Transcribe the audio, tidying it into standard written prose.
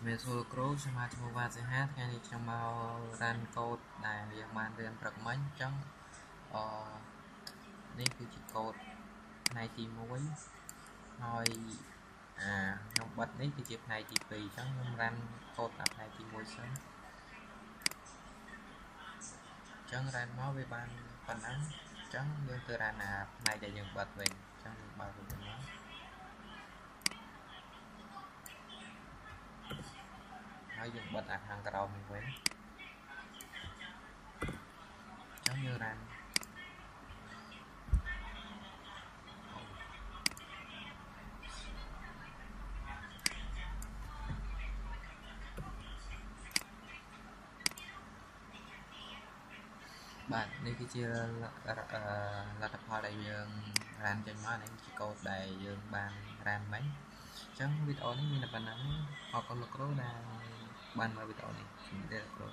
ជំរាបសួរគ្រូខ្ញុំហៅឈ្មោះវ៉ាសិហាថ្ងៃនេះខ្ញុំមករ៉ានកូដដែលយើងបានរៀនព្រឹកមិញអញ្ចឹងនេះគឺជាកូដផ្នែកទី1ហើយខ្ញុំបិទនេះគឺជាផ្នែកទី2អញ្ចឹងខ្ញុំរ៉ានកូដដល់ផ្នែកទី1សិនអញ្ចឹងរ៉ានមកវាបានប៉ុណ្ណឹងអញ្ចឹងយើងទៅរ៉ានផ្នែកដែលយើងបិទវិញអញ្ចឹងយើងបើកវាមកហើយយើងបិទខាងក្រោមនេះវិញអញ្ចឹងយើងរ៉ានបាទនេះគឺជាលទ្ធផលដែលយើងរ៉ានចេញមកនេះជាកូដដែលយើងបានរ៉ានមិញអញ្ចឹងវីដេអូនេះមានតែប៉ុណ្ណឹងអរគុណលោកគ្រូដែលបានមើលវីដេអូនេះជំរាបលាលោកគ្រូ